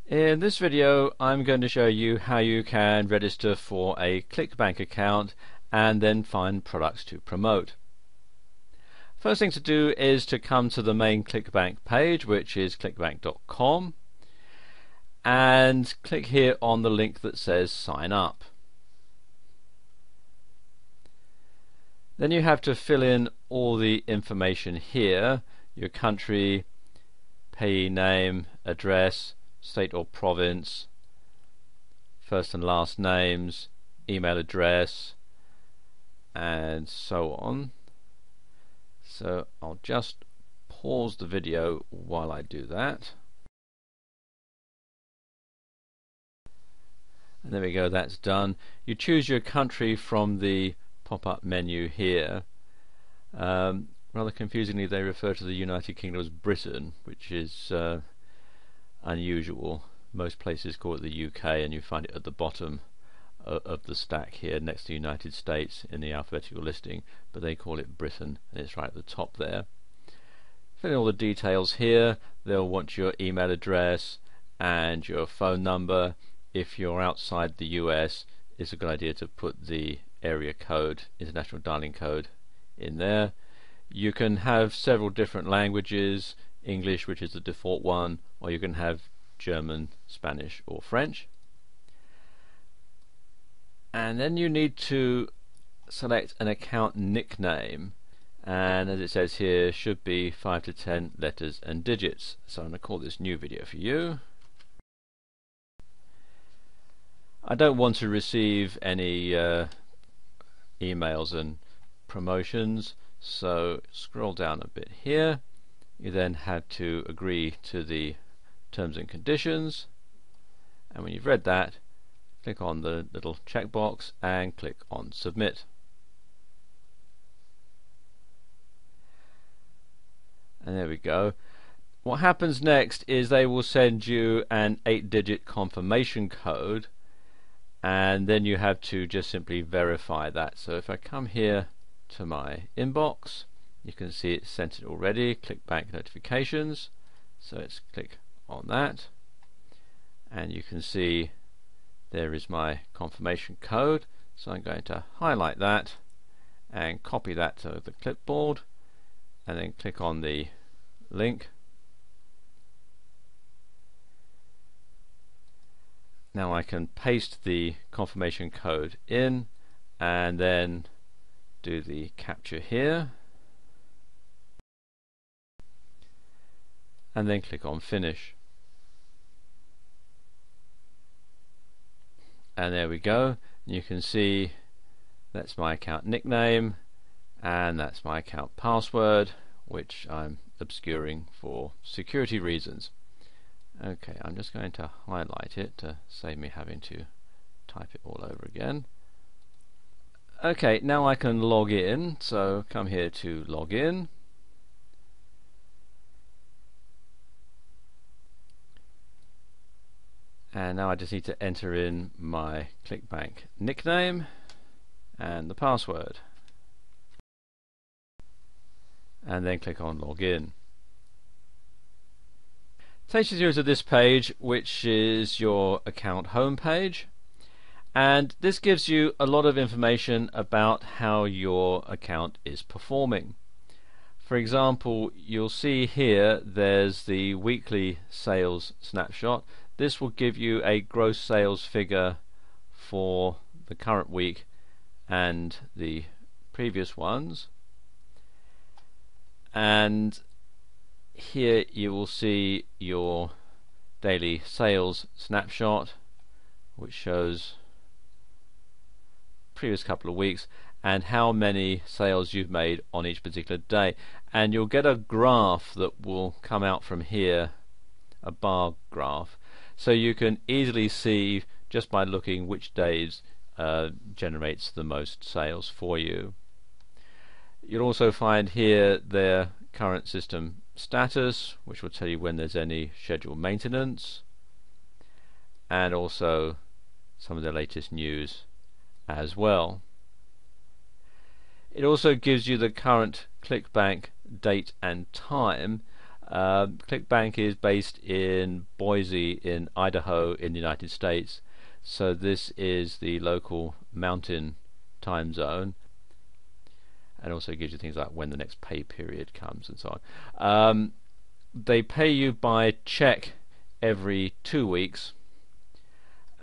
In this video I'm going to show you how you can register for a Clickbank account and then find products to promote. First thing to do is to come to the main Clickbank page, which is clickbank.com, and click here on the link that says sign up. Then you have to fill in all the information here: your country, payee name, address, state or province, first and last names, email address, and so on. So I'll just pause the video while I do that. And there we go, that's done. You choose your country from the pop-up menu here. Rather confusingly, they refer to the United Kingdom as Britain, which is unusual. Most places call it the UK, and you find it at the bottom of the stack here next to the United States in the alphabetical listing, but they call it Britain, and it's right at the top there. Fill in all the details here. They'll want your email address and your phone number. If you're outside the US, it's a good idea to put the area code, international dialing code, in there. You can have several different languages: English, which is the default one, or you can have German, Spanish or French. And then you need to select an account nickname, and as it says here, should be 5 to 10 letters and digits. So I'm going to call this new video for you. I don't want to receive any emails and promotions, so scroll down a bit here. You then have to agree to the terms and conditions, and when you've read that, click on the little checkbox and click on submit. And there we go. What happens next is they will send you an 8-digit confirmation code, and then you have to just simply verify that. So if I come here to my inbox, you can see it's sent it already. Clickbank notifications. So let's click on that, and you can see there is my confirmation code. So I'm going to highlight that and copy that to the clipboard, and then click on the link. Now I can paste the confirmation code in and then do the capture here, and then click on finish. And there we go. You can see that's my account nickname and that's my account password, which I'm obscuring for security reasons. Okay, I'm just going to highlight it to save me having to type it all over again. Okay, now I can log in, so come here to log in. And now I just need to enter in my Clickbank nickname and the password, and then click on login. Takes you to this page, which is your account home page, and this gives you a lot of information about how your account is performing. For example, you'll see here there's the weekly sales snapshot. This will give you a gross sales figure for the current week and the previous ones, and here you will see your daily sales snapshot, which shows previous couple of weeks and how many sales you've made on each particular day. And you'll get a graph that will come out from here, a bar graph, so you can easily see just by looking which days generates the most sales for you. You'll also find here their current system status, which will tell you when there's any scheduled maintenance, and also some of the latest news as well. It also gives you the current Clickbank date and time, Clickbank is based in Boise in Idaho in the United States, so this is the local mountain time zone, and also gives you things like when the next pay period comes and so on. They pay you by check every 2 weeks,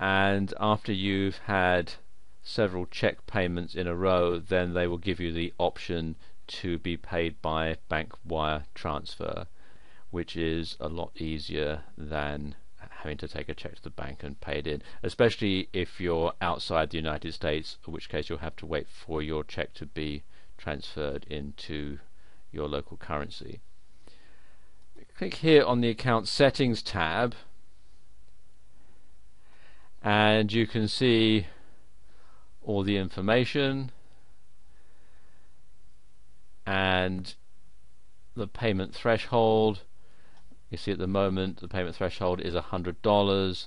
and after you've had several check payments in a row, then they will give you the option to be paid by bank wire transfer, which is a lot easier than having to take a check to the bank and pay it in, especially if you're outside the United States, in which case you'll have to wait for your check to be transferred into your local currency. Click here on the account settings tab, and you can see all the information and the payment threshold. You see at the moment the payment threshold is $100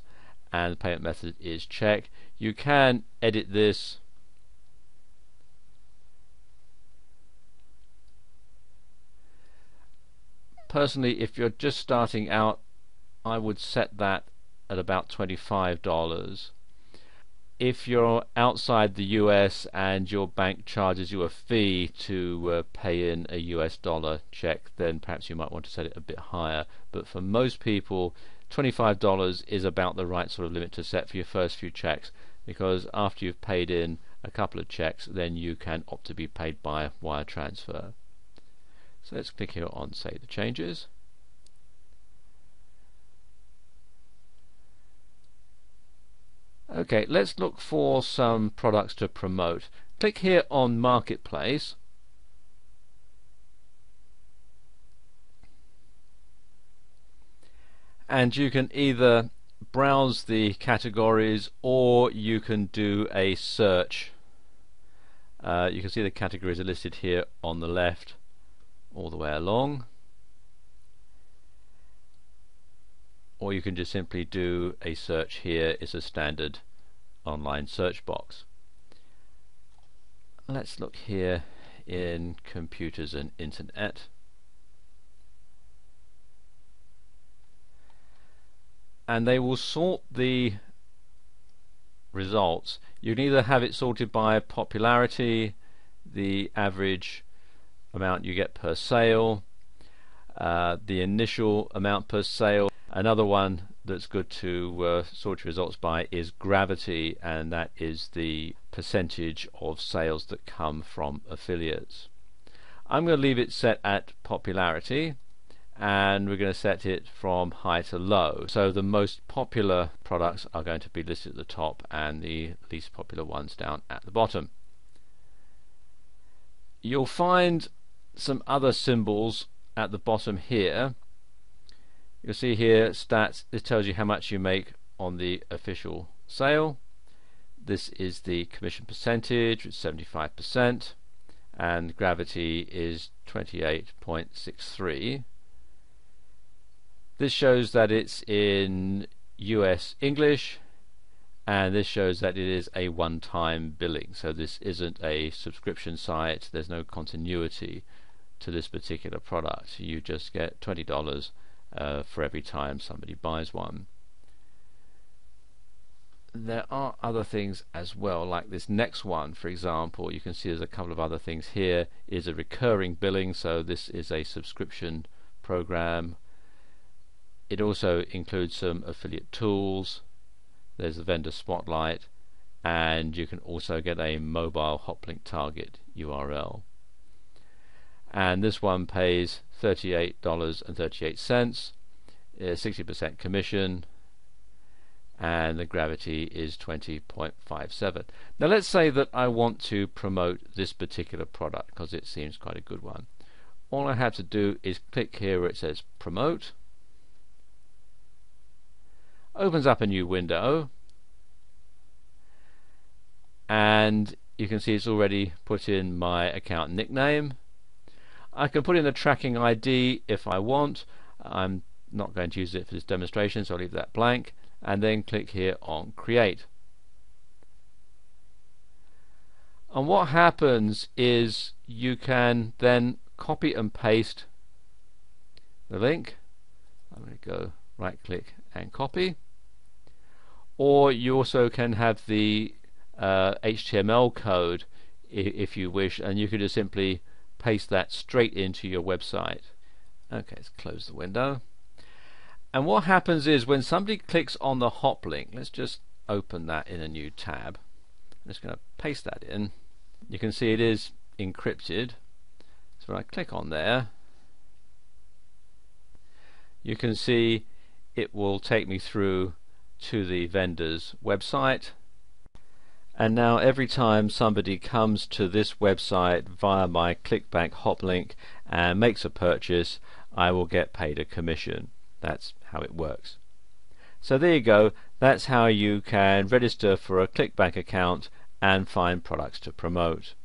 and the payment method is check. You can edit this personally. If you're just starting out, I would set that at about $25. If you're outside the US and your bank charges you a fee to pay in a US dollar check, then perhaps you might want to set it a bit higher. But for most people, $25 is about the right sort of limit to set for your first few checks, because after you've paid in a couple of checks, then you can opt to be paid by wire transfer. So let's click here on Save the Changes. Okay, let's look for some products to promote. Click here on Marketplace. And you can either browse the categories or you can do a search. You can see the categories are listed here on the left all the way along. Or you can just simply do a search here. It's a standard online search box. Let's look here in computers and internet. And they will sort the results. You can either have it sorted by popularity, the average amount you get per sale, the initial amount per sale. Another one that's good to sort your results by is gravity, and that is the percentage of sales that come from affiliates. I'm going to leave it set at popularity, and we're going to set it from high to low. So the most popular products are going to be listed at the top and the least popular ones down at the bottom. You'll find some other symbols at the bottom here. You'll see here stats. This tells you how much you make on the official sale. This is the commission percentage, which is 75%, and gravity is 28.63. This shows that it's in US English, and this shows that it is a one-time billing. So this isn't a subscription site. There's no continuity to this particular product. You just get $20 for every time somebody buys one. There are other things as well, like this next one, for example. You can see there's a couple of other things here. Is a recurring billing, so this is a subscription program. It also includes some affiliate tools. There's the vendor spotlight, and you can also get a mobile hoplink target URL. And this one pays $38.38, 60% commission, and the gravity is 20.57. Now let's say that I want to promote this particular product because it seems quite a good one. All I have to do is click here where it says promote. Opens up a new window, and you can see it's already put in my account nickname. I can put in a tracking ID if I want. I'm not going to use it for this demonstration, so I'll leave that blank, and then click here on create. And what happens is you can then copy and paste the link. I'm going to go right click and copy. Or you also can have the HTML code if you wish, and you could just simply paste that straight into your website. Okay, let's close the window. And what happens is when somebody clicks on the hop link, let's just open that in a new tab. I'm just going to paste that in. You can see it is encrypted. So when I click on there, you can see it will take me through to the vendor's website. And now every time somebody comes to this website via my Clickbank hop link and makes a purchase, I will get paid a commission. That's how it works. So there you go. That's how you can register for a Clickbank account and find products to promote.